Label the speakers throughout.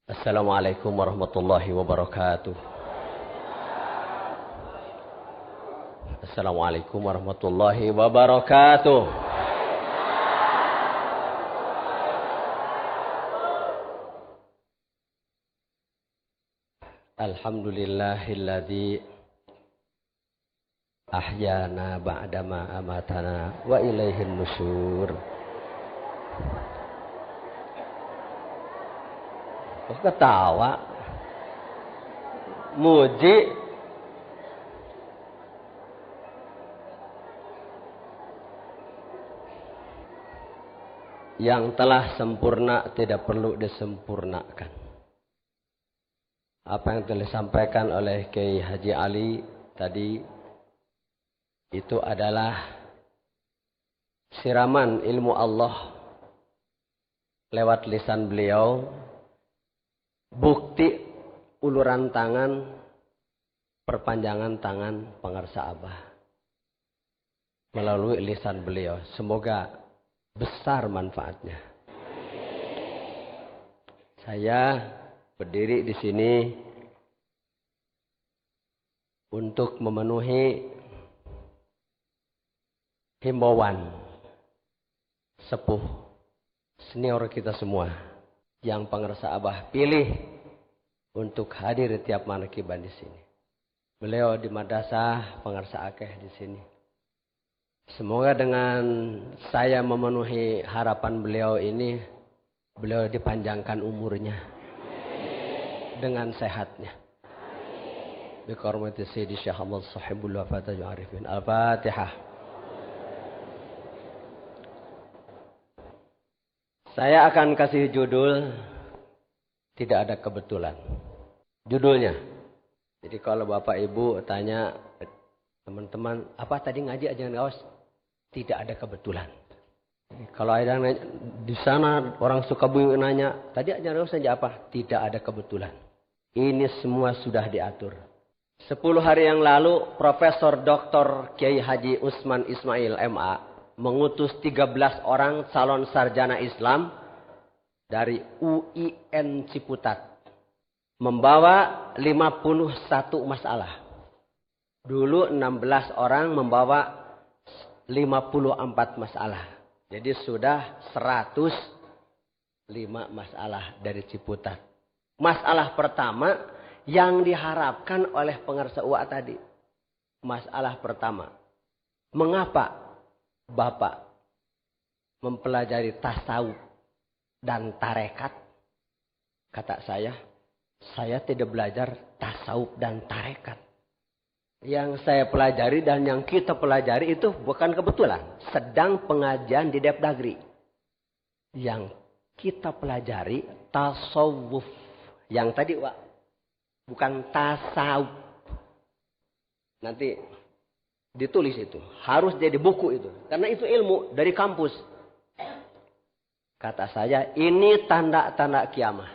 Speaker 1: Assalamualaikum warahmatullahi wabarakatuh. Assalamualaikum warahmatullahi wabarakatuh. Alhamdulillahilladzi ahyana ba'dama amatana wa ilaihin nusyur. Kok ketawa? Muji. Yang telah sempurna tidak perlu disempurnakan. Apa yang telah disampaikan oleh Kiai Haji Ali tadi itu adalah siraman ilmu Allah lewat lisan beliau. Bukti uluran tangan, perpanjangan tangan pengarsa Abah melalui lisan beliau. Semoga besar manfaatnya. Saya berdiri di sini untuk memenuhi himbauan sepuh senior kita semua yang pengarsa Abah pilih untuk hadir di tiap manakiban di sini. Beliau di madrasah pengarsa Akeh di sini. Semoga dengan saya memenuhi harapan beliau ini, beliau dipanjangkan umurnya dengan sehatnya. Bi hormati Sayyidi Syekh Ahmad Sahibul Wafatah Arifin. Al-Fatihah. Saya akan kasih judul tidak ada kebetulan. Judulnya. Jadi kalau Bapak Ibu tanya teman-teman, apa tadi ngaji aja ngawas? Tidak ada kebetulan. Kalau ada yang nanya, di sana orang Sukabumi nanya, tadi aja ngawas aja apa? Tidak ada kebetulan. Ini semua sudah diatur. 10 hari yang lalu Profesor Dr. Kiai Haji Usman Ismail MA mengutus 13 orang calon sarjana Islam dari UIN Ciputat. Membawa 51 masalah. Dulu 16 orang membawa 54 masalah. Jadi sudah 105 masalah dari Ciputat. Masalah pertama yang diharapkan oleh pengarsa UA tadi. Masalah pertama. Mengapa Bapak mempelajari tasawuf dan tarekat? Kata saya tidak belajar tasawuf dan tarekat. Yang saya pelajari dan yang kita pelajari itu bukan kebetulan. Sedang pengajian di Depdagri. Yang kita pelajari tasawuf. Yang tadi Pak, bukan tasawuf. Nanti ditulis itu. Harus jadi buku itu. Karena itu ilmu dari kampus. Kata saya, ini tanda-tanda kiamah.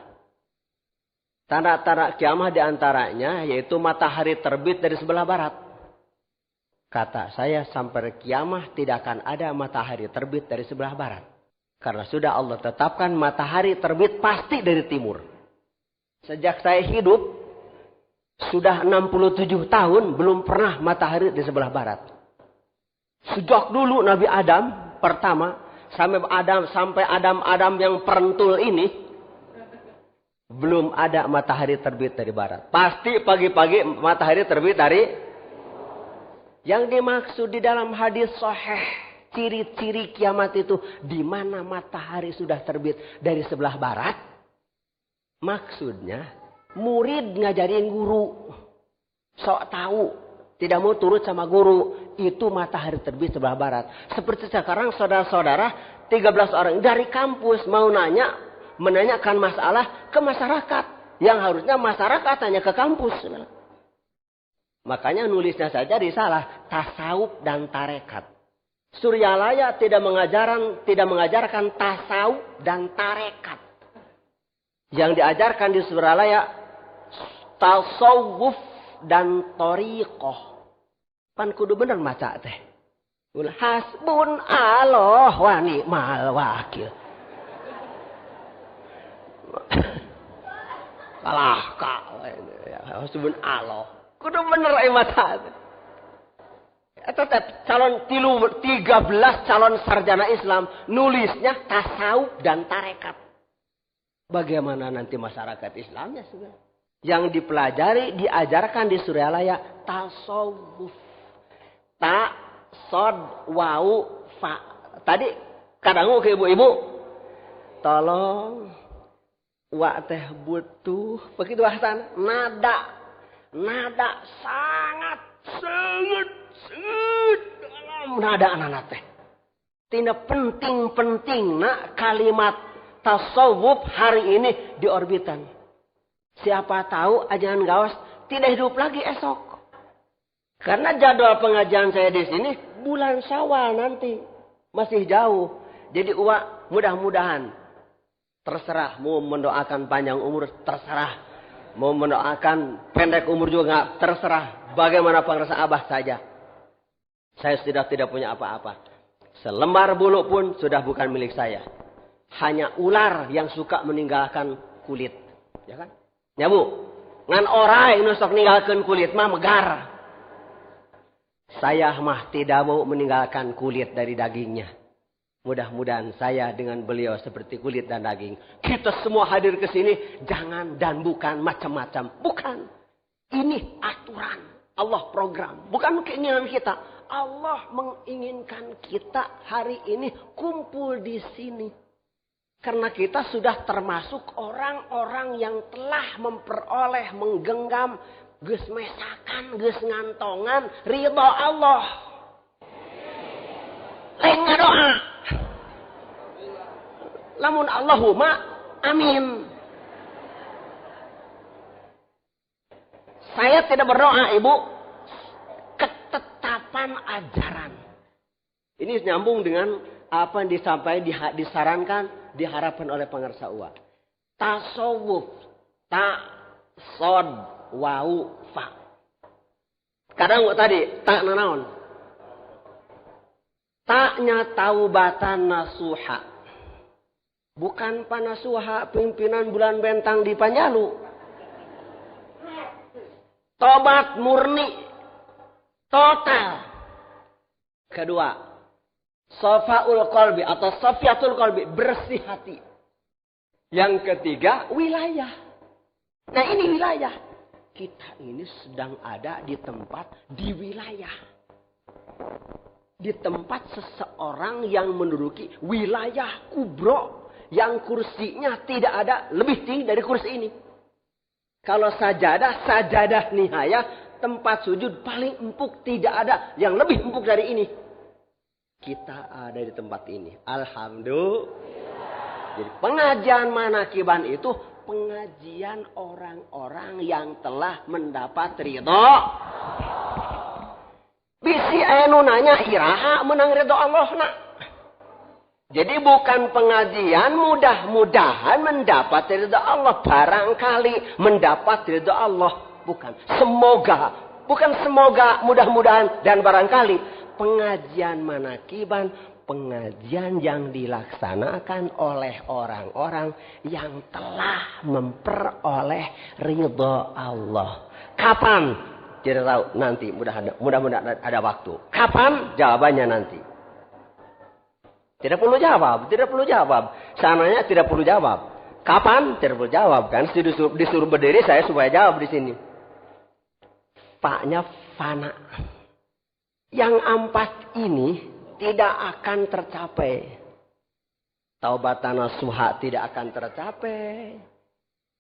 Speaker 1: Tanda-tanda kiamah diantaranya yaitu matahari terbit dari sebelah barat. Kata saya, sampai kiamah tidak akan ada matahari terbit dari sebelah barat. Karena sudah Allah tetapkan matahari terbit pasti dari timur. Sejak saya hidup, sudah 67 tahun belum pernah matahari di sebelah barat. Sejak dulu Nabi Adam pertama sampai Adam yang perentul ini belum ada matahari terbit dari barat. Pasti pagi-pagi matahari terbit dari. Yang dimaksud di dalam hadis sahih ciri-ciri kiamat itu di mana matahari sudah terbit dari sebelah barat. Maksudnya murid ngajarin guru. Sok tahu. Tidak mau turut sama guru. Itu matahari terbit sebelah barat. Seperti sekarang saudara-saudara 13 orang dari kampus mau menanyakan masalah ke masyarakat. Yang harusnya masyarakat tanya ke kampus. Makanya nulisnya saja risalah. Tasawuf dan tarekat. Suryalaya tidak mengajarkan tasawuf dan tarekat. Yang diajarkan di Suryalaya tasawuf dan thariqah. Pan kudu bener maca teh. Hasbun Allah wa ni'mal wakil. Kalah kak. Subun Allah. Kudu bener mata. Tetap calon 13 calon sarjana Islam nulisnya tasawuf dan tarekat. Bagaimana nanti masyarakat Islamnya sudah? Yang dipelajari diajarkan di Suryalaya tasawuf. Ta, sod, wau, fa. Tadi kadang ke ibu-ibu, tolong wa teh butuh begitu Hasan. Nada sangat dalam nada anak teh. Tidak penting nak kalimat tasawuf hari ini diorbitan. Siapa tahu ajaran gawas tidak hidup lagi esok. Karena jadwal pengajian saya di sini bulan Syawal nanti masih jauh. Jadi mudah-mudahan terserah mau mendoakan panjang umur terserah, mau mendoakan pendek umur juga terserah. Bagaimana pengerasa abah saja. Saya sudah tidak punya apa-apa. Selembar bulu pun sudah bukan milik saya. Hanya ular yang suka meninggalkan kulit, ya kan? Ya bu, ngan orai nusok ninggalkan kulit mah megar. Saya mah tidak mau meninggalkan kulit dari dagingnya. Mudah-mudahan saya dengan beliau seperti kulit dan daging. Kita semua hadir ke sini jangan dan bukan macam-macam. Bukan. Ini aturan. Allah program. Bukan keinginan kita. Allah menginginkan kita hari ini kumpul di sini. Karena kita sudah termasuk orang-orang yang telah memperoleh, menggenggam, geus mesakan, geus ngantongan, ridha Allah. Lain doa. Lamun Allahumma amin. Saya tidak berdoa ibu. Ketetapan ajaran. Ini nyambung dengan apa yang disampaikan, disarankan, diharapkan oleh pengarsa uwa. Tasawuf. Ta, sod, wau, fa. Kadang tadi, tak nanaon. Taknya taubatan nasuha. Bukan panasuha pimpinan bulan bentang di Panjalu. Tobat murni. Total. Kedua. Safaul qalbi atau safiatul qalbi. Bersih hati. Yang ketiga. Wilayah. Nah ini wilayah. Kita ini sedang ada di tempat. Di wilayah. Di tempat seseorang yang menduduki wilayah kubro. Yang kursinya tidak ada lebih tinggi dari kursi ini. Kalau sajadah nihaya. Tempat sujud paling empuk tidak ada yang lebih empuk dari ini. Kita ada di tempat ini. Alhamdulillah. Jadi pengajian manakiban itu pengajian orang-orang yang telah mendapat ridho. Bisi anu nanya iraha menang ridho Allah nak. Jadi bukan pengajian mudah-mudahan mendapat ridho Allah. Barangkali mendapat ridho Allah. Bukan. Semoga. Bukan semoga mudah-mudahan dan barangkali. Pengajian manakiban. Pengajian yang dilaksanakan oleh orang-orang yang telah memperoleh ridho Allah. Kapan? Tidak tahu. Nanti mudah-mudahan ada waktu. Kapan? Jawabannya nanti. Tidak perlu jawab. Tidak perlu jawab. Sananya tidak perlu jawab. Kapan? Tidak perlu jawab. Kan disuruh berdiri saya supaya jawab di sini. Paknya fana. Yang 4 ini tidak akan tercapai. Taubatan nasuha tidak akan tercapai.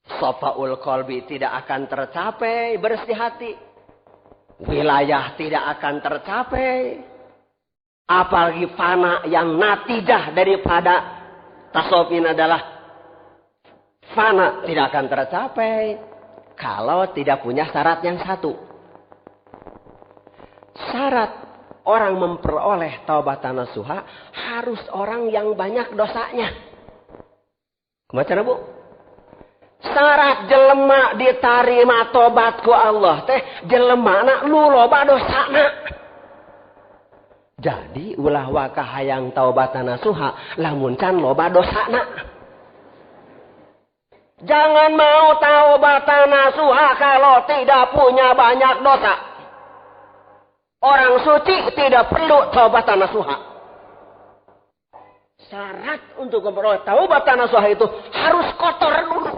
Speaker 1: Safaul qalbi tidak akan tercapai. Bersih hati. Wilayah tidak akan tercapai. Apalagi fana yang natidah daripada tasawuf ini adalah fana tidak akan tercapai. Kalau tidak punya syarat yang satu. Syarat orang memperoleh taubatan nasuha harus orang yang banyak dosanya. Kemana bu? Syarat jelema diterima tobatku Allah teh jelema na lu loba dosana. Jadi ulah wakah hayang taubatan nasuha lamun can loba dosana. Jangan mau taubatan nasuha kalau tidak punya banyak dosa. Orang suci tidak perlu taubatan nasuha. Syarat untuk memperoleh taubatan nasuha itu harus kotor dulu.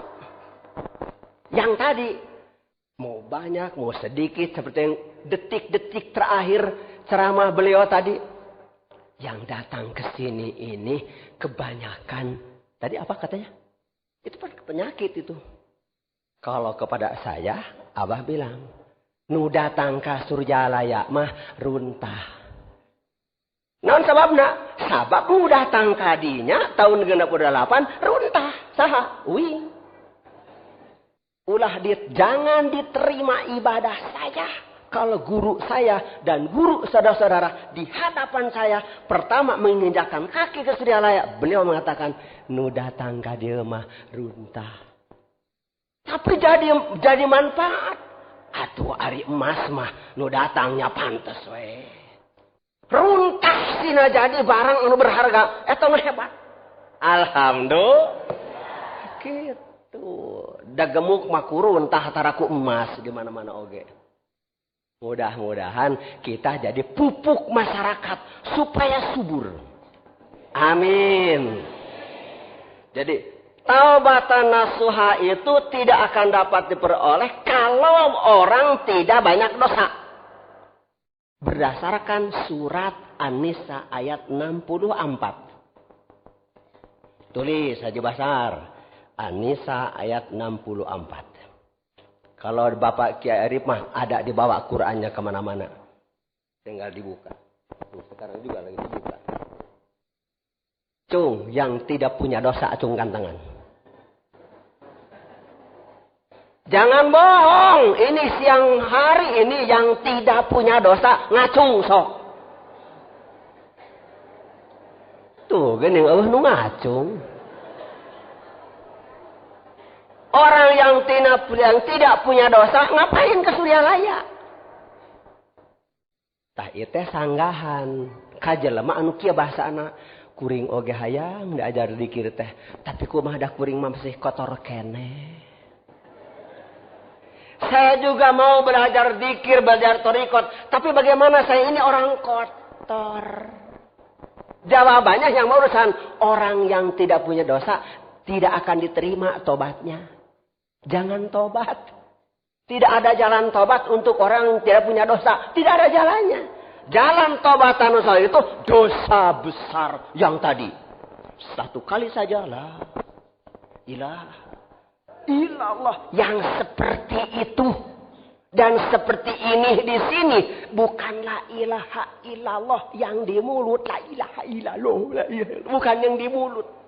Speaker 1: Yang tadi, mau banyak, mau sedikit, seperti yang detik-detik terakhir ceramah beliau tadi. Yang datang ke sini ini kebanyakan, tadi apa katanya? Itu penyakit itu. Kalau kepada saya, Abah bilang, nu datang ke Surjalaya mah runtah. Non sababna, sabab nu datang kadinya tahun 68 runtah. Saha? Wing. Ulah jangan diterima ibadah saya. Kalau guru saya dan guru saudara-saudara di hadapan saya pertama menginjakkan kaki ke Surjalaya, beliau mengatakan, nu datang ka dieu mah runtah. Tapi jadi manfaat. Atuh ari emas mah nu datangnya pantes we. Runtah sina jadi barang anu berharga, eta mah hebat. Alhamdulillah. Gitu. Da gemuk mah kurun tah taraku emas di mana-mana oge. Mudah-mudahan kita jadi pupuk masyarakat supaya subur. Amin. Jadi taubatan nasuha itu tidak akan dapat diperoleh kalau orang tidak banyak dosa. Berdasarkan surat An-Nisa ayat 64. Tulis Haji Basar. An-Nisa ayat 64. Kalau Bapak Kiai Arif mah ada dibawa Qur'annya kemana-mana. Tinggal dibuka. Sekarang juga lagi dibuka. Cung, yang tidak punya dosa acungkan tangan. Jangan bohong. Ini siang hari ini yang tidak punya dosa ngacung sok. Tuh, gini nu ngacung. Orang yang tidak punya dosa, ngapain ke Surjalaya? Tah ieu teh sanggahan. Ka jelema anu kieu bahasana, kuring oge hayang diajar dikir teh, tapi kumaha da kuring mah masih kotor kene. Saya juga mau belajar dikir, belajar torikot, tapi bagaimana saya ini orang kotor? Jawabannya yang urusan orang yang tidak punya dosa tidak akan diterima tobatnya. Jangan tobat. Tidak ada jalan tobat untuk orang yang tidak punya dosa. Tidak ada jalannya. Jalan tobatan nasuha itu dosa besar yang tadi. Satu kali saja la ilaha illallah yang seperti itu. Dan seperti ini di sini bukan la ilaha illallah yang di mulut, la ilaha illallah, bukan yang di mulut.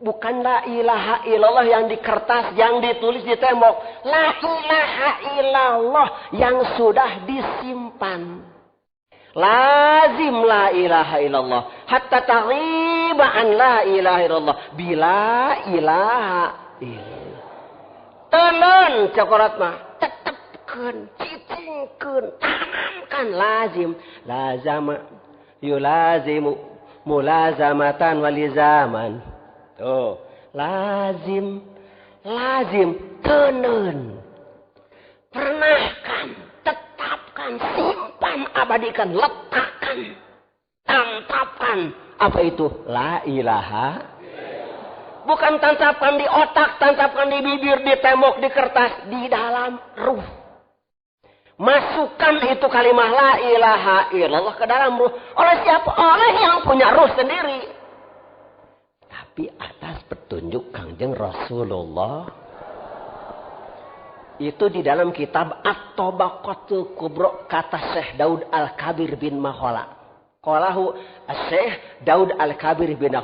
Speaker 1: Bukan la ilaha illallah yang di kertas, yang ditulis di tembok. La ilaha illallah yang sudah disimpan. Lazim la ilaha illallah. Hatta taghiba an la ilaha illallah. Bila ilaha illallah. Tenan cakorat mah. Tetepkeun, cicingkeun, tanamkan lazim. Lazama yulazimu mulazamatan walizaman. Oh, lazim, tenen. Pernahkan, tetapkan, simpan, abadikan, letakkan, tancapkan. Apa itu? La ilaha. Bukan tancapkan di otak, tancapkan di bibir, di tembok, di kertas, di dalam ruh. Masukkan itu kalimat la ilaha illallah ke dalam ruh. Oleh siapa? Oleh yang punya ruh sendiri. Tapi atas petunjuk Kangjeng Rasulullah. Itu di dalam kitab At-Tabaqatul Kubra kata Syekh Daud Al-Kabir bin Mahola. Qalahu Syekh Daud Al-Kabir bin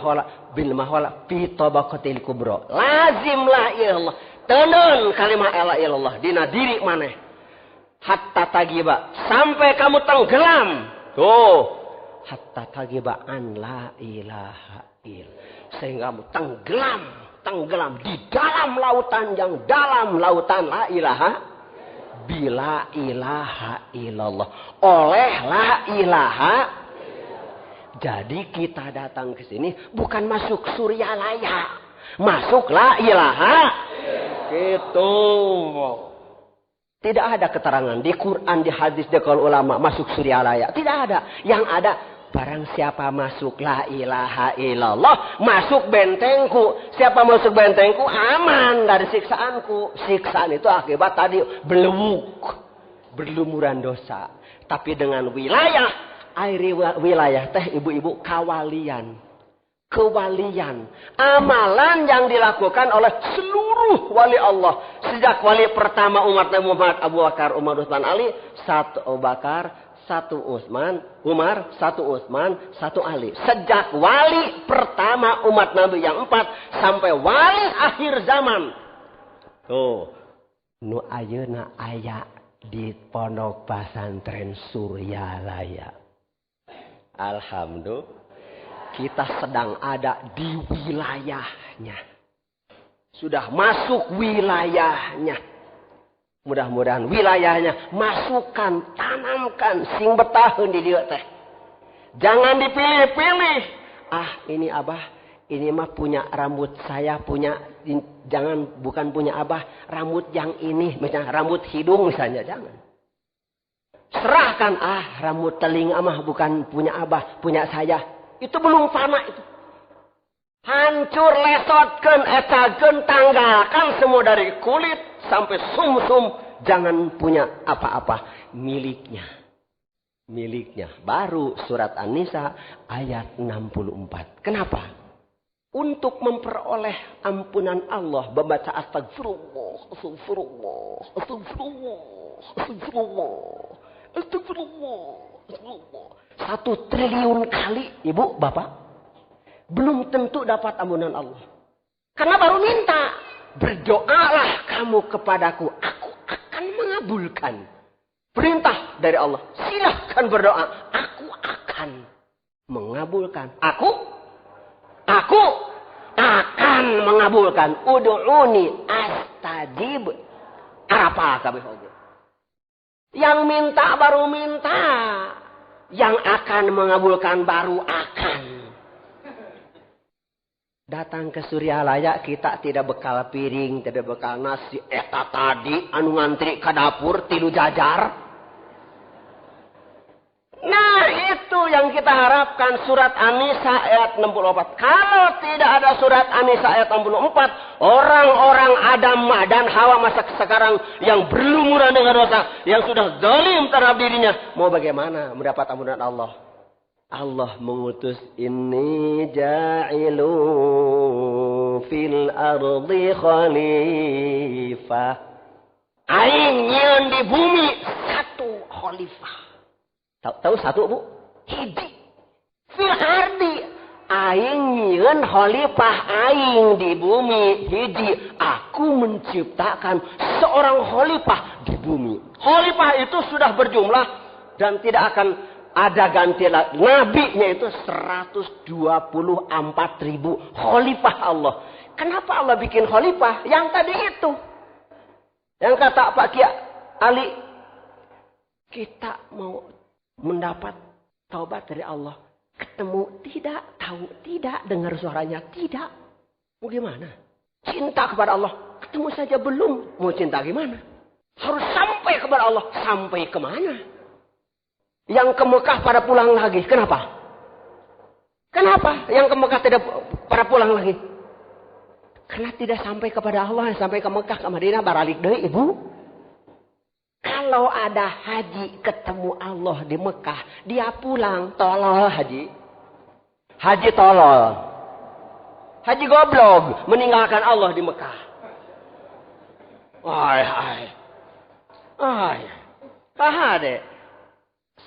Speaker 1: Mahola fi Tabaqatil Kubra. Lazim la ilallah. Tenan kalimat la ilallah dina diri maneh. Hatta tagiba sampai kamu tenggelam. Tuh. Hatta tagiba an la ilaha illallah. Sehingga kamu tenggelam di dalam lautan yang dalam, lautan la ilaha bila ilaha illallah. Oleh la ilaha. Jadi kita datang ke sini bukan masuk Surjalaya. Masuk la ilaha. Gitu. Tidak ada keterangan di Quran, di hadis, di kaul ulama masuk surya layak. Tidak ada. Yang ada barang siapa masuk la ilaha illallah, masuk bentengku. Siapa masuk bentengku aman dari siksaanku. Siksaan itu akibat tadi berlumuran dosa. Tapi dengan wilayah, air wilayah teh ibu-ibu kawalian. Kewalian, amalan yang dilakukan oleh seluruh wali Allah. Sejak wali pertama umat Nabi Muhammad, Abu Bakar, Umar, Utsman, Ali. Satu Abu Bakar, satu Umar, satu Utsman, satu Ali. Sejak wali pertama umat Nabi yang 4 sampai wali akhir zaman. Tuh, nu ayeuna aya di pondok pesantren Suryalaya. Alhamdulillah. Kita sedang ada di wilayahnya. Sudah masuk wilayahnya. Mudah-mudahan wilayahnya masukkan, tanamkan, sing bertahun di dia teh. Jangan dipilih-pilih. Ah, ini abah, ini mah punya rambut saya, punya, jangan, bukan punya abah, rambut yang ini, misalnya rambut hidung misalnya, jangan. Serahkan, rambut telinga mah bukan punya abah, punya saya. Itu belum fana itu. Hancur, lesotkan, etakan, tanggalkan semua dari kulit sampai sumsum. Jangan punya apa-apa. Miliknya. Baru surat An-Nisa ayat 64. Kenapa? Untuk memperoleh ampunan Allah. Membaca astagfirullah. Astagfirullah. 1 triliun kali, ibu, bapak, belum tentu dapat ampunan Allah. Karena baru minta, berdoalah kamu kepadaku, aku akan mengabulkan. Perintah dari Allah, silahkan berdoa, aku akan mengabulkan. Aku akan mengabulkan. Ud'uni astajib. Apa kabeh oge. Yang minta baru minta. Yang akan mengabulkan baru akan. Datang ke Suryalaya kita tidak bekal piring, tidak bekal nasi. Eta tadi anu ngantri ke dapur tilu jajar. Nah itu yang kita harapkan surat An-Nisa ayat 64. Kalau tidak ada surat An-Nisa ayat 64, orang-orang Adam dan Hawa masa sekarang yang berlumuran dengan dosa, yang sudah zalim terhadap dirinya, mau bagaimana mendapat ampunan Allah? Allah mengutus, inni ja'ilu fil ardi khalifah. Aing nyeun di bumi satu khalifah. Tahu satu, Bu? Hiji. Fil ardi. Aing nyieun khalifah aing di bumi. Hiji. Aku menciptakan seorang khalifah di bumi. Khalifah itu sudah berjumlah dan tidak akan ada ganti lagi. Nabinya itu 124.000 khalifah Allah. Kenapa Allah bikin khalifah? Yang tadi itu. Yang kata Pak Kiai Ali, kita mau mendapat taubat dari Allah. Ketemu tidak, tahu tidak, dengar suaranya tidak. Mau gimana? Cinta kepada Allah. Ketemu saja belum. Mau cinta gimana? Harus sampai kepada Allah. Sampai kemana? Yang ke Mekah pada pulang lagi. Kenapa? Kenapa yang ke Mekah tidak pada pulang lagi? Karena tidak sampai kepada Allah. Sampai ke Mekah, ke Madinah, baralik deh ibu. Kalau ada haji ketemu Allah di Mekah, dia pulang, tolol haji. Haji tolol. Haji goblok, meninggalkan Allah di Mekah. Pahade.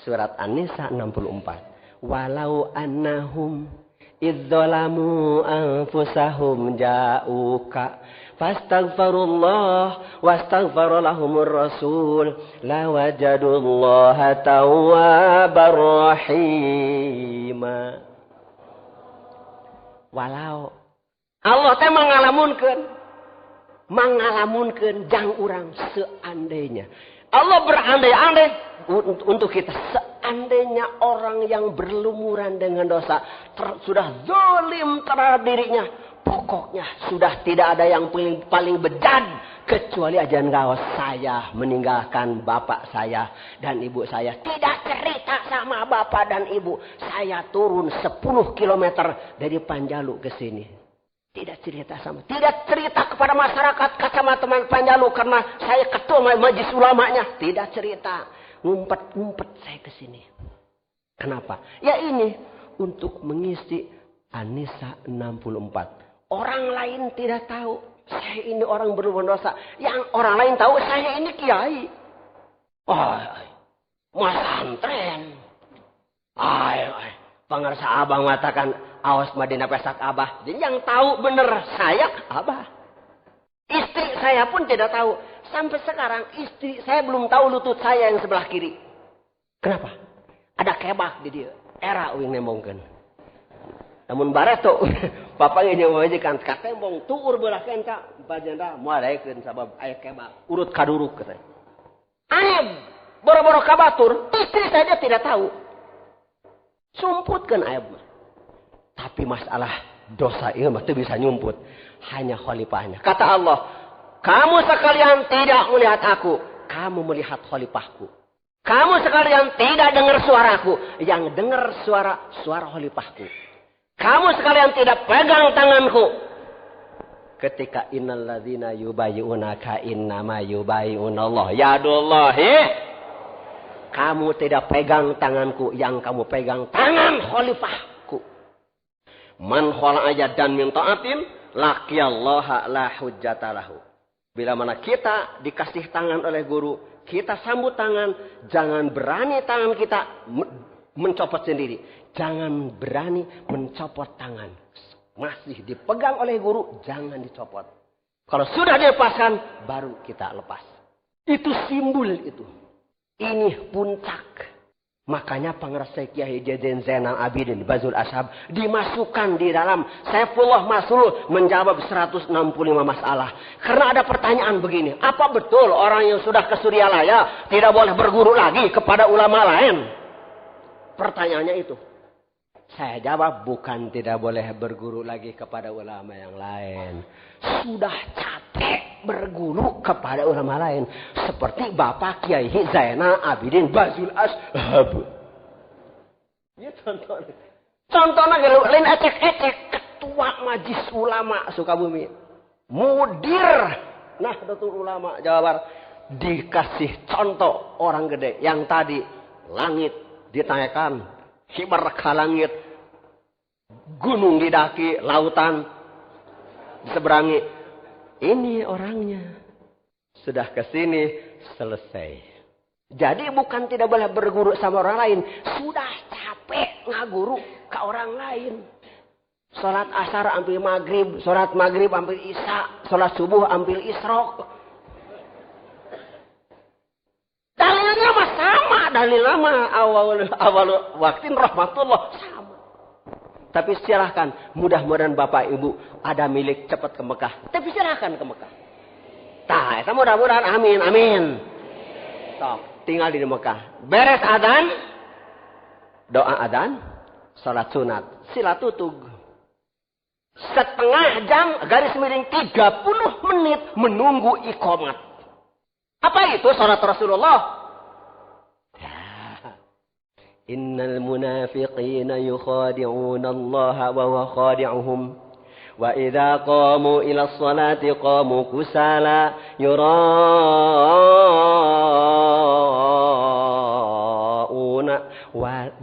Speaker 1: Surat An-Nisa 64. Walau annahum idzalamu anfusahum ja'uka fastaghfirullah wastaghfara lahumur rasul lawajadullaha tawwabar rahima. Walau Allah teh mangalamunkeun jang urang seandainya. Allah berandai-andai untuk kita. Seandainya orang yang berlumuran dengan dosa sudah zalim terhadap dirinya, Pokoknya sudah tidak ada yang paling bejat kecuali ajaran gawas. Saya meninggalkan bapak saya dan ibu saya. Tidak cerita sama bapak dan ibu. Saya turun 10 kilometer dari Panjalu ke sini. Tidak cerita kepada masyarakat Kecamatan Panjalu karena saya ketua majelis ulamanya. Tidak cerita. Ngumpet saya ke sini. Kenapa? Ya ini untuk mengisi An-Nisa 64. Orang lain tidak tahu. Saya ini orang berdosa. Yang orang lain tahu saya ini kiai. Mas antren. Pangarsa abang mengatakan awas Madinah pesak abah. Jadi yang tahu benar saya abah. Istri saya pun tidak tahu. Sampai sekarang istri saya belum tahu lutut saya yang sebelah kiri. Kenapa? Ada kebak di dia. Era uing nembongkan. Namun bareto papa ini wajikan katembong tuur belah kenca bajanda muadaikeun sabab aya kebak urut kaduruk katanya. Ayam boro-boro kabatur istri saja tidak tahu. Sumputkeun ayam. Tapi masalah dosa ini mah teu bisa nyumput, hanya khalifahnya. Kata Allah, kamu sekalian tidak melihat aku, kamu melihat khalifahku. Kamu sekalian tidak dengar suaraku, yang dengar suara khalifahku. Kamu sekalian tidak pegang tanganku. Ketika innal ladzina yubayyi'unaka innama yubayyi'unallah yadullahi. Kamu tidak pegang tanganku, yang kamu pegang tangan khalifahku. Man khala'a yadan min ta'atin laqiyallaha la hujjata lahu. Bila mana kita dikasih tangan oleh guru, kita sambut tangan, jangan berani tangan kita mencopot sendiri. Jangan berani mencopot tangan. Masih dipegang oleh guru, jangan dicopot. Kalau sudah dilepaskan, baru kita lepas. Itu simbol itu. Ini puncak. Makanya Pangeran Kiai Jaden Zainal Abidin Bazul Ashab dimasukkan di dalam Saifullah Maslul menjawab 165 masalah. Karena ada pertanyaan begini. Apa betul orang yang sudah ke Suryalaya tidak boleh berguru lagi kepada ulama lain? Pertanyaannya itu. Saya jawab bukan tidak boleh berguru lagi kepada ulama yang lain. Sudah capek berguru kepada ulama lain. Seperti Bapak Kiai Zainal Abidin Bazul Ashab. Ya contohnya lain ecek-ecek. Ketua Majelis Ulama Sukabumi. Mudir Nahdlatul Ulama Jawa Barat. Dikasih contoh orang gede. Yang tadi langit ditanyakan. Hibar ke langit, gunung didaki, lautan diseberangi. Ini orangnya. Sudah ke sini, selesai. Jadi bukan tidak boleh berguru sama orang lain. Sudah capek ngaguru ke orang lain. Salat asar ambil maghrib, salat maghrib ambil isya, salat subuh ambil isrok. Dalilnya mah sama, dalilnya mah awal waktin rahmatullah sama. Tapi silahkan, mudah-mudahan Bapak Ibu ada milik cepat ke Mekah. Tapi silahkan ke Mekah. Tah, itu mudah-mudahan amin. Sok, tinggal di Mekah. Beres adzan, doa adzan, salat sunat, silatutug. Setengah jam garis miring 30 menit menunggu iqamat. Apa itu salat Rasulullah? Innal munafiqina yukhadi'una Allah wa huwa khadi'uhum. Wa idza qamu ila sholati qamu kusala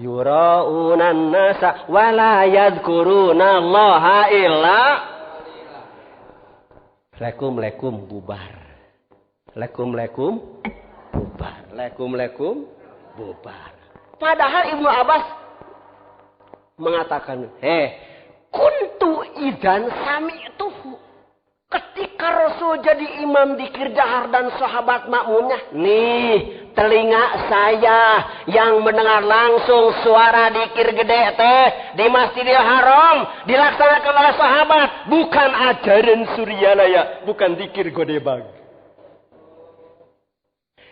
Speaker 1: yura'una an-nasa wa la yadhkuruna Allah illa. Lekum bubar. Lekum bubar. Padahal Ibnu Abbas mengatakan, kuntu idan sami'tuhu. Ketika Rasul jadi imam di Jahar dan sahabat makmumnya, nih telinga saya yang mendengar langsung suara dikir gede teh di Masjidil Haram dilaksanakan oleh sahabat, bukan ajaran Suryalaya, bukan dikir godebag.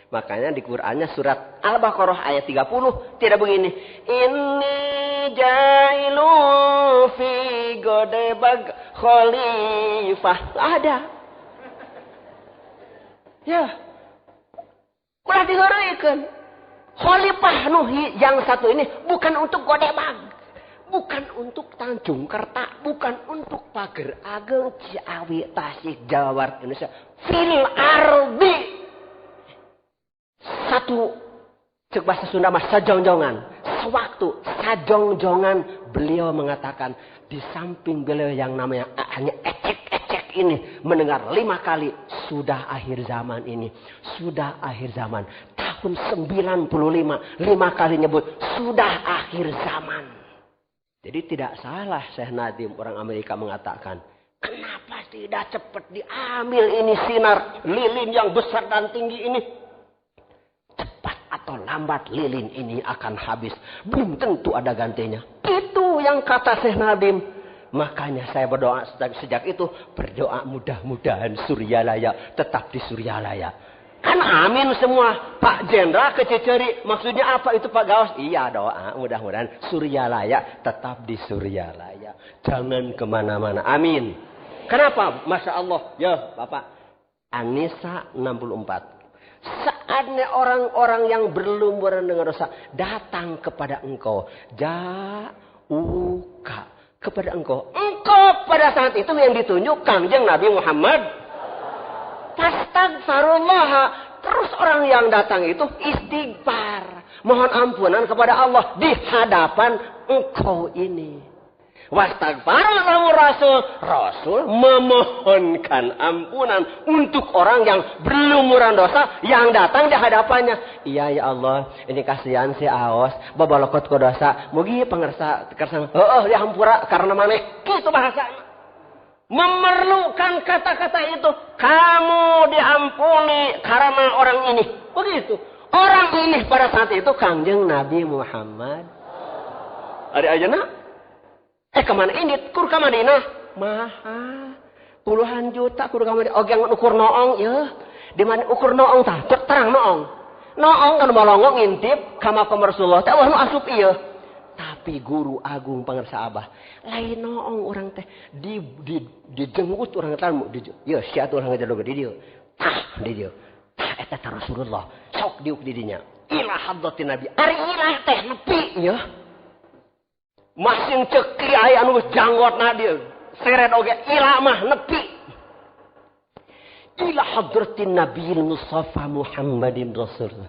Speaker 1: Makanya di Qur'annya surat Al-Baqarah ayat 30 tidak begini. Inni jailu fi godebag khalifah. Ada. Ya. Ulah diheureukeun. Khalifah Nuhi yang satu ini bukan untuk Godebag. Bukan untuk Tanjung Kerta. Bukan untuk Pager Ageng, Ciawi, Tasik, Jawa Barat, Indonesia. Fil ardi. Satu. Cek bahasa Sunda mas sajongjongan. Sewaktu sajongjongan beliau mengatakan. Di samping beliau yang namanya hanya ecek-ecek ini. Mendengar 5 kali. Sudah akhir zaman ini. Sudah akhir zaman. Tahun 95. 5 kali nyebut. Sudah akhir zaman. Jadi tidak salah Syekh Nadim orang Amerika mengatakan. Kenapa tidak cepat diambil ini sinar lilin yang besar dan tinggi ini. Cepat atau lambat lilin ini akan habis. Belum tentu ada gantinya. Itu yang kata Syekh Nadim. Makanya saya berdoa sejak itu. Berdoa mudah-mudahan Suryalaya tetap di Suryalaya. Kan amin semua. Pak Jenderal ke Ciceri. Maksudnya apa itu Pak Gaus? Iya doa. Mudah-mudahan Suryalaya tetap di Suryalaya. Jangan kemana-mana. Amin. Kenapa? Masya Allah. Ya Bapak. An-Nisa 64. Saatnya orang-orang yang berlumuran dengan dosa. Datang kepada engkau. Ja'uka. Kepada engkau. Engkau pada saat itu yang ditunjuk Kangjeng Nabi Muhammad. Astagfirullah. Terus orang yang datang itu istighfar. Mohon ampunan kepada Allah. Di hadapan engkau ini. Wastagfarallahu Rasul. Rasul memohonkan ampunan. Untuk orang yang berlumuran dosa. Yang datang di hadapannya. Iya ya Allah. Ini kasihan si Aos. Babalokot ke dosa. Mugi pengersa. Dihampura karena maneh. Gitu bahasa. Memerlukan kata-kata itu. Kamu diampuni karena orang ini. Begitu. Orang ini pada saat itu Kangjeng Nabi Muhammad. Ada aja nak. Kemana ini? Kur ke Madinah. Mahal. Puluhan juta kur ke Madinah. Oke ukur noong ya. Di mana ukur noong tah? Terang noong. Noong kan balongong ngintip. Kama Rasulullah. Tawah nu asup iya. Tapi guru agung pangersa Abah. Lain noong orang teh. Dijenggut orang tamu. Ya siatu orang ngajar di dia. Tah di dia. Tah eta Rasulullah. Sok diuk di dinya. Ilah hadratin Nabi. Ari ilah teh nepi ya. Masing ceki aya anu janggot na dia. Seret oge ilah mah nepi. Ilah hadratin Nabiil Mustafa Muhammadin Rasulullah.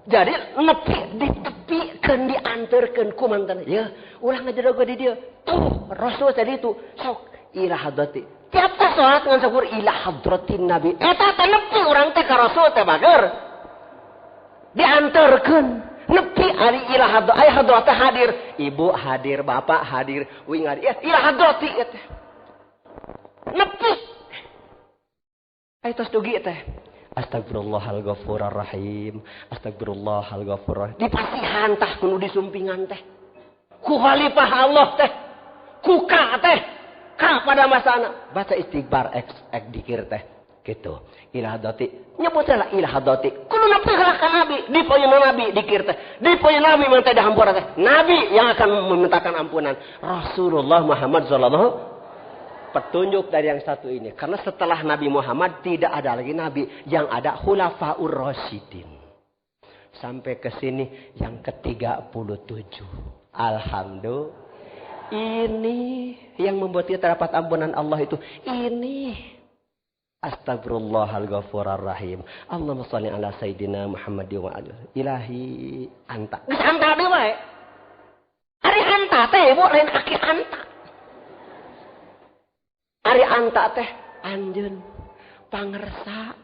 Speaker 1: Jadi nepi ditepikeun dianterkeun ku mantan. Ya, ulah ngajadogo di dia. Tuh, Rasul tadi itu sok ila hadrati. Tiap salat ngan sakur ila hadratin Nabi. Eta teh nepi urang teh ka Rasul teh bager. Dianterkeun. Nepi ari ila hadrat. Aya hadrat teh hadir. Ibu hadir, bapak hadir, uing hadir. Ya, ila hadrati teh. Nepi. Aya tos dugi teh. Astagfirullahal ghafurur rahim. Astagfirullahal ghafurur rahim. Dipasihan tah kudu disumpingan teh. Ku khalifah Allah teh. Ku ka teh. Ka pada masana. Baca istighfar ek dikir teh. Gitu. Ilah hadati. Nyebutlah ilah hadati. Kudu nepi ka Nabi. Dipoyeun Nabi dikir teh. Dipoyeun Nabi mah teh dihampura teh. Nabi yang akan memintakan ampunan. Rasulullah Muhammad sallallahu petunjuk dari yang satu ini. Karena setelah Nabi Muhammad tidak ada lagi Nabi. Yang ada Khulafaur Rasyidin. Sampai ke sini yang ke-37. Alhamdulillah. Ini yang membuat kita dapat ampunan Allah itu. Ini. Astagfirullahal ghafurur rahim. Allahumma shalli ala sayyidina Muhammad wa ala ilahi anta. Geus anta deui wae. Ari anta teh ibu lain aki anta. Ari anta teh anjeun pangersa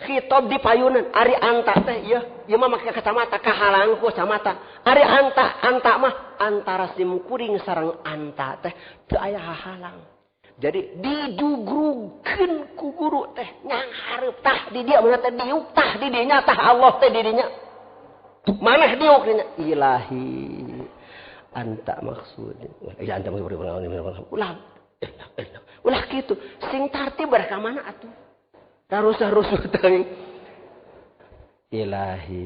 Speaker 1: khitab di payunan ari anta teh ieu mah make kacamata kahalang ku kacamata ari anta mah antara simkuring sareng anta teh teu aya hahalang jadi dijugrugkeun ku guru teh nyang hareup tah di dieu mah teh diuk tah di dinya tah Allah teh di dinya maneh diuk dinya ilahi anta maksud ya anta ulah ulah gitu. Sing tartib ka mana atuh? Tarus-tarus teuing. Ilahi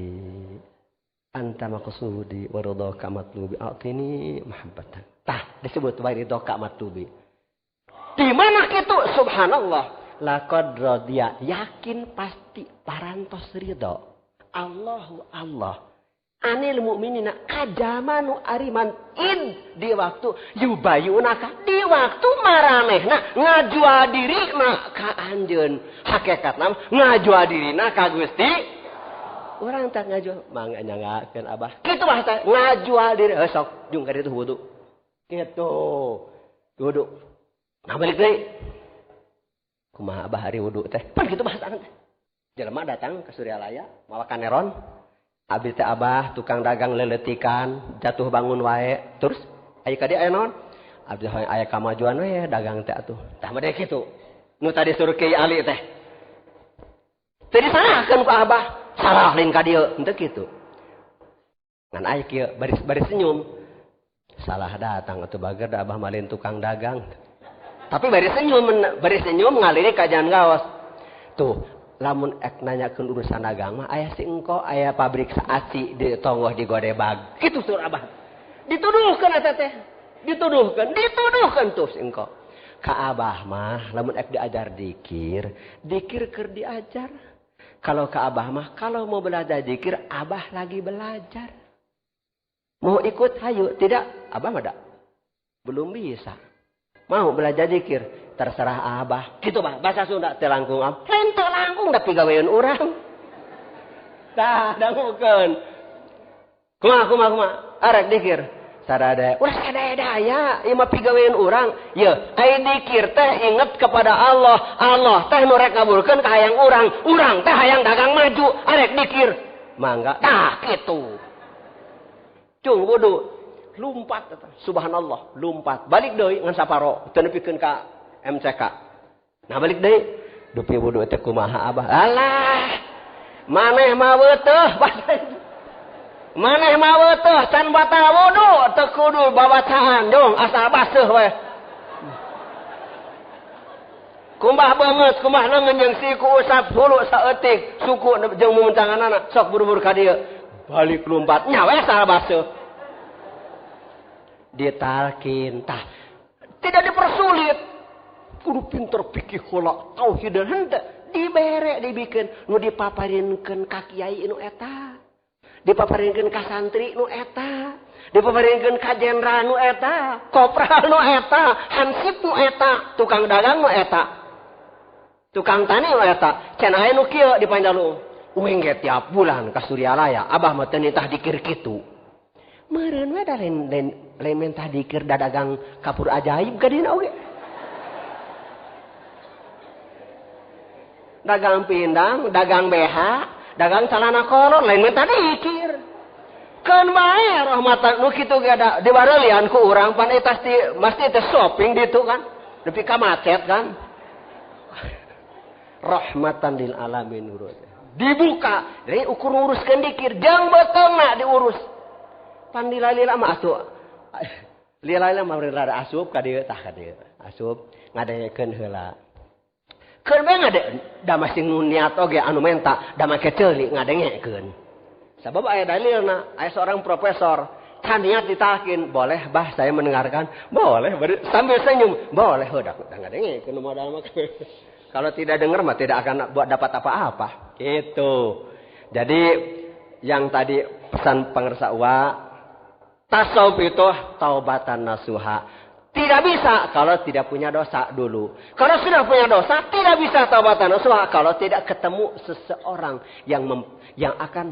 Speaker 1: anta maqsudi wa ridhaka matlubi atini mahabbatan. Tah disebut wa ridhaka matlubi. Di mana kitu? Subhanallah. Laqad radiya. Yakin pasti parantos ridho. Allahu Allah. Anil mu'minina kajamanu ariman di waktu yubayunaka di waktu maranehna ngajual diri na ka anjeun hakikatna ngajual dirina ka Gusti urang tak ngajual mangga nyangakeun Abah kitu bahasa ngajual diri sok jung ka ditu wudu kitu wudu nah balik deui kumaha Abah hari wudu teh pan kitu bahasa teh jelema datang ke Suryalaya mawa kaneron. Abis teh Abah tukang dagang leletikan jatuh bangun wae terus aya ka dieu aya naon abis aya kamajuan we dagang teh atuh tah mah kitu nu tadi suruh Kiai Ali teh teu disalahkeun ku Abah salah lain ka dieu henteu kitu ngan aya kieu baris senyum salah datang atuh bager da Abah malin tukang dagang tapi baris senyum ngaliri ka jalan gaos tuh lamun ek nanyakeun urusan dagang mah aya si engko aya pabrik saasi di tonggoh di Godebag kitu sur Abah dituduhkeun eta teh dituduhkeun tuh si engko ka Abah mah lamun ek diajar dikir keur diajar kalau ka Abah mah kalau mau belajar dikir Abah lagi belajar mau ikut hayu tidak Abah mah da belum bisa mau belajar dikir terserah Abah gitu bah bahasa Sunda teu langkung Abah teu langkung da pigawean urang tah dangukeun kumaha arek dikir sadaya ulah sadaya ieu mah pigawean urang ye ai dikir teh inget kepada Allah teh nu rek ngabulkeun ka hayang urang teh hayang dagang maju arek dikir mangga tah kitu cung wudu lumpat subhanallah lumpat balik deui ngan saparo teu nepikeun ka MCK. Nah balik deui. Dupi wudu teh kumaha Abah? Alah. Maneh mah weuteuh. Maneh mah weuteuh can batal wudu teu kudu babacaan dong asal baseuh we. Kumbah beungeut, kumbah leungeun jeung siku usap hulu saeutik, suku jeung mumuncanganana sok buru-buru ka dieu. Balik lumpat nya we asal baseuh. Ditalkin tah. Tidak dipersulit. Kudu pinter pikir heula tauhid henteu dibere dibikeun nu dipaparinkeun ka kiai nu eta dipaparinkeun ka santri nu eta dipaparinkeun ka jenderal nu eta kopral nu eta hansip nu eta tukang dagang nu eta tukang tani nu eta can aya nu kieu di Panjalu uing ge tiap bulan ka Suryalaya Abah mah teu nitah dikir kitu meureun we da lain mentah dikir dagang kapur ajaib ka dina oge dagang pindang, dagang BH, dagang celana kolor, lain minta dikir. Keun bae rahmatan nu kitu ge ada dibareulian ku urang pan eta mesti teh shopping ditu kan. Nepi ka macet kan. Rahmatan lil alamin urut. Dibuka, dari ukur nguruskeun dikir, jeung beutengna diurus. Pan lila mah atuh. Lila mah rada asup ka dieu tah ka dieu. Asup ngadengekeun heula. Keun bae da masih niat oge anu menta da make ceuli ngadengekeun. Sabab aya dalilna, aya seorang profesor can niat ditalkin, boleh bah saya mendengarkan? Boleh, sambil senyum. Boleh heudak ngadengekeun modal mah. Kalau tidak dengar mah tidak akan dapat apa-apa. Gitu. Jadi yang tadi pesan pengersa wa tasawuf itu taubatan nasuha. Tidak bisa kalau tidak punya dosa dulu. Kalau sudah punya dosa, tidak bisa taubatan nasuha kalau tidak ketemu seseorang yang akan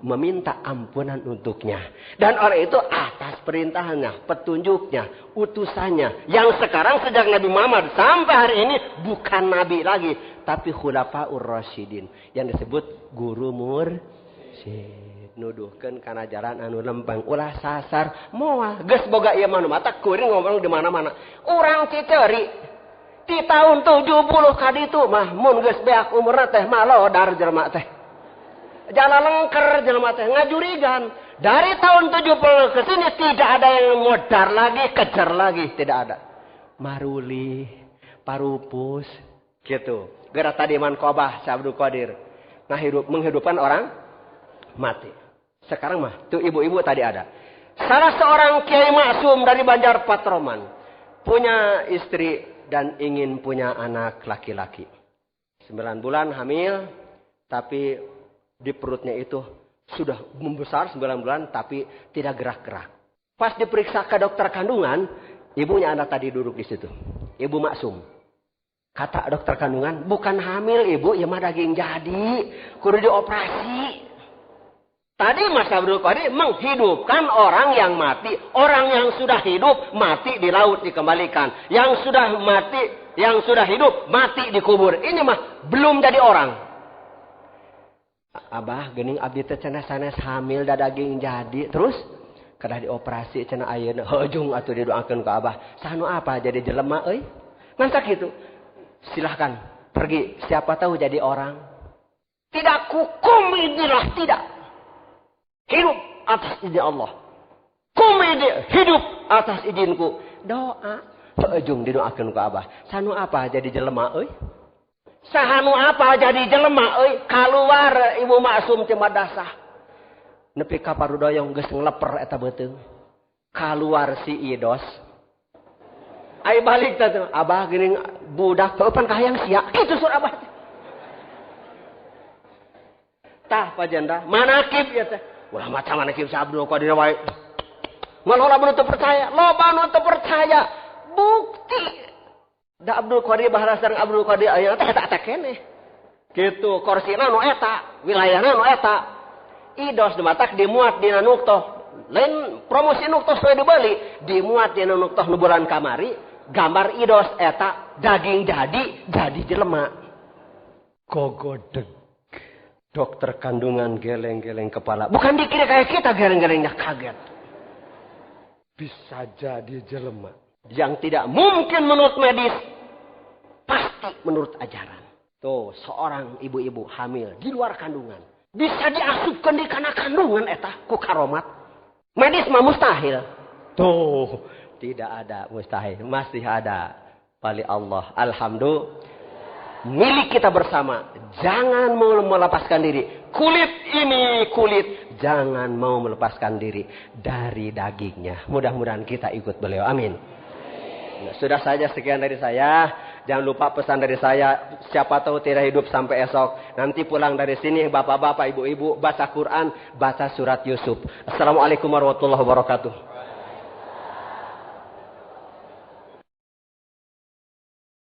Speaker 1: meminta ampunan untuknya. Dan orang itu atas perintahnya, petunjuknya, utusannya. Yang sekarang sejak Nabi Muhammad sampai hari ini bukan Nabi lagi. Tapi Khulafaur Rasyidin. Yang disebut guru mursyid. Nuduhkeun kana jalan anu lempeng ulah sasar moal geus boga ieu mah mata kuring ngomong di mana-mana urang Citeuri ti tahun 70 ka ditu mah mun geus beak umurna teh malodar jelema teh jala lengker jelema teh ngajurigan dari tahun 70 ke sini tidak ada yang modar lagi kejar lagi tidak ada maruli parupus gitu geura tadi man Qobah Syabdul Qadir nah menghidupkan orang mati. Sekarang mah, tuh ibu-ibu tadi ada. Salah seorang kiai maksum dari Banjar Patroman. Punya istri dan ingin punya anak laki-laki. 9 bulan hamil, tapi di perutnya itu sudah membesar 9 bulan, tapi tidak gerak-gerak. Pas diperiksa ke dokter kandungan, ibunya anak tadi duduk di situ. Ibu Maksum. Kata dokter kandungan, bukan hamil ibu, ya mah daging jadi. Kudu dioperasi. Tadi Mas Abdul Qadir menghidupkan orang yang mati. Orang yang sudah hidup, mati di laut dikembalikan. Yang sudah mati, yang sudah hidup, mati dikubur. Ini mah belum jadi orang. Abah, gening abdi teh cenah sanes hamil da daging jadi. Terus kada dioperasi cenah ayeuna hejung atuh didoakeun ka Abah. Sanu apa jadi jelema euy? Ngan sakitu. Silahkan pergi, siapa tahu jadi orang. Tidak hukum inilah tidak. Hidup atas izin Allah. Kumedi hidup atas izinku. Doa. Ujung didoakeun ku Abah. Sanu apa jadi jelema euy? Sahanu apa jadi jelema euy? Kaluar Ibu Maksum ti madrasah. Nepi ka parudoyong geus ngleper eta beuteung. Kaluar si Idos. Ai balik teh Abah geuning budak heupan kahayang sia. Kitu sur Abah. Tah pajanda manakib ya teh. Ulah macam manakib si Abdul Qadir wae. Ngalola menutup percaya, loba menutup percaya. Bukti da Abdul Qadir bahasa sareng Abdul Qadir aya teh eta keneh. Kitu korsina nu eta, wilayahna nu eta. Idos dimatak dimuat dina nuktoh. Lain promosi nuktoh soe dibeli, dimuat dina nuktoh nu bulan kamari, gambar Idos eta daging jadi jelema. Gogodeg. Dokter kandungan geleng-geleng kepala. Bukan dikira kayak kita geleng-gelengnya kaget. Bisa jadi jelema. Yang tidak mungkin menurut medis. Pasti menurut ajaran. Tuh seorang ibu-ibu hamil di luar kandungan. Bisa diasupkan di kana kandungan eta ku karomat. Medis mah mustahil. Tuh tidak ada mustahil. Masih ada. Wali Allah. Alhamdulillah. Milik kita bersama. Jangan mau melepaskan diri. Kulit ini kulit. Jangan mau melepaskan diri dari dagingnya. Mudah-mudahan kita ikut beliau. Amin. Nah, sudah saja sekian dari saya. Jangan lupa pesan dari saya. Siapa tahu tidak hidup sampai esok. Nanti pulang dari sini bapak-bapak, ibu-ibu baca Quran, baca surat Yusuf. Assalamualaikum warahmatullahi wabarakatuh.